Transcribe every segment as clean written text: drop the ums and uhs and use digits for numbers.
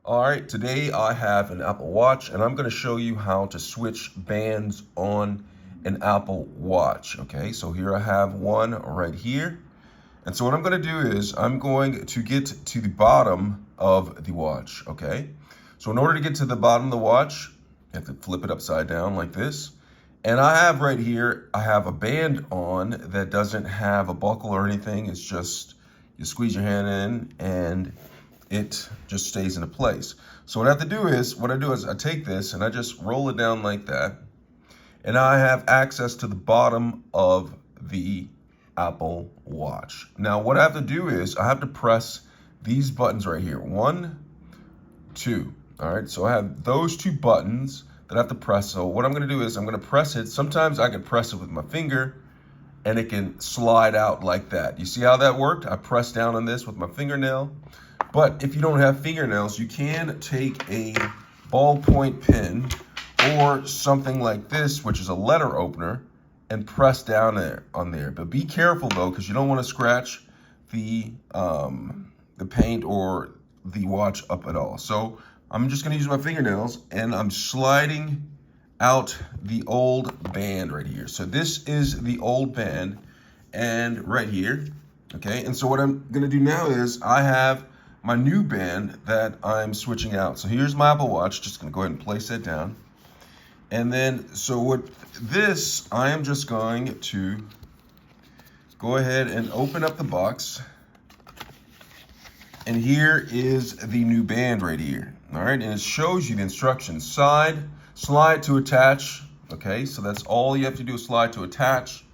All right, today I have an Apple Watch and I'm going to show you how to switch bands on an Apple Watch. Okay, so here I have one right here. And so what I'm going to do is I'm going to get to the bottom of the watch. Okay, so in order to get to the bottom of the watch, you have to flip it upside down like this. And I have right here, I have a band on that doesn't have a buckle or anything. It's just you squeeze your hand in and it just stays into place. So what I do is I take this and I just roll it down like that. And I have access to the bottom of the Apple Watch. Now what I have to do is I have to press these buttons right here. 1, 2. All right, so I have those two buttons that I have to press. So what I'm gonna do is I'm gonna press it. Sometimes I can press it with my finger and it can slide out like that. You see how that worked? I pressed down on this with my fingernail. But if you don't have fingernails, you can take a ballpoint pen or something like this, which is a letter opener, and press down there on there. But be careful though, because you don't want to scratch the paint or the watch up at all. So I'm just going to use my fingernails and I'm sliding out the old band right here. So this is the old band and right here. Okay, and so what I'm going to do now is I have my new band that I'm switching out. So here's my Apple Watch. Just going to go ahead and place that down. And then, so with this, I am just going to go ahead and open up the box. And here is the new band right here. All right, and it shows you the instructions. Slide to attach. Okay, so that's all you have to do is slide to attach.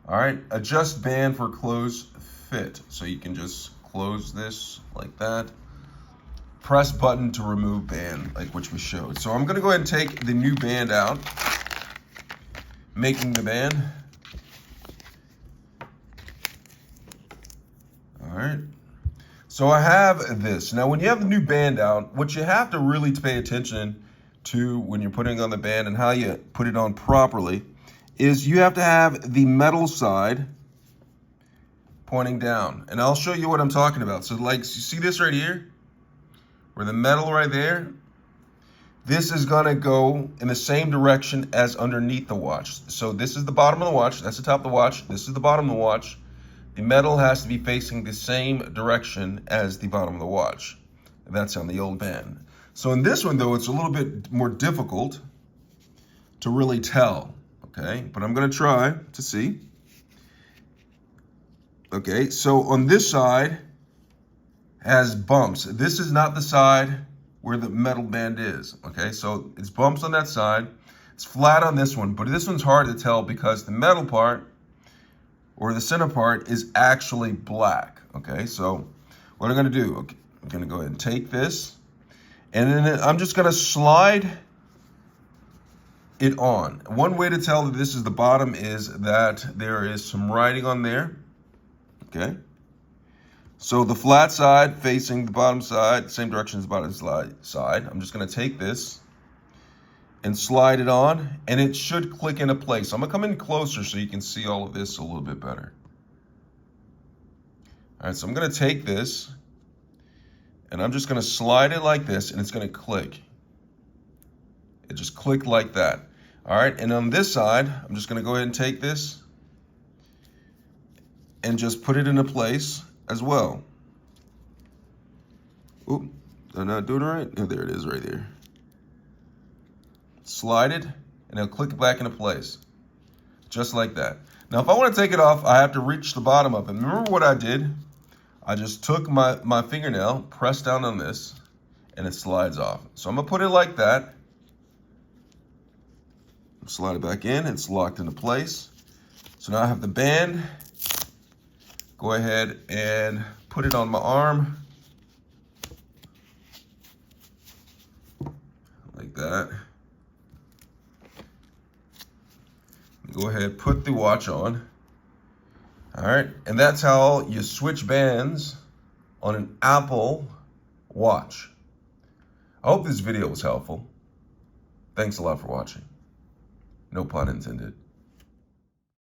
All right, adjust band for close fit. So you can just close this like that. Press button to remove band, like which we showed. So I'm gonna go ahead and take the new band out, making the band. All right. So I have this. Now when you have the new band out, what you have to really pay attention to when you're putting on the band and how you put it on properly is you have to have the metal side pointing down. And I'll show you what I'm talking about. So like, you see this right here? Where the metal right there? This is gonna go in the same direction as underneath the watch. So this is the bottom of the watch, that's the top of the watch, this is the bottom of the watch. The metal has to be facing the same direction as the bottom of the watch. That's on the old band. So in this one though, it's a little bit more difficult to really tell, okay? But I'm gonna try to see. Okay, so on this side has bumps. This is not the side where the metal band is, okay? So it's bumps on that side. It's flat on this one, but this one's hard to tell because the metal part or the center part is actually black, okay? So what I'm gonna do, okay, I'm gonna go ahead and take this and then I'm just gonna slide it on. One way to tell that this is the bottom is that there is some writing on there. Okay, so the flat side facing the bottom side, same direction as the bottom side. I'm just gonna take this and slide it on and it should click into place. I'm gonna come in closer so you can see all of this a little bit better. All right, so I'm gonna take this and I'm just gonna slide it like this and it's gonna click. It just clicked like that. All right, and on this side, I'm just gonna go ahead and take this and just put it into place as well. Oop, did I not do it right? Oh, there it is right there. Slide it, and it'll click it back into place. Just like that. Now, if I want to take it off, I have to reach the bottom of it. Remember what I did? I just took my fingernail, pressed down on this, and it slides off. So I'm gonna put it like that. Slide it back in, it's locked into place. So now I have the band. Go ahead and put it on my arm like that. Go ahead, put the watch on. All right, and that's how you switch bands on an Apple Watch. I hope this video was helpful. Thanks a lot for watching. No pun intended.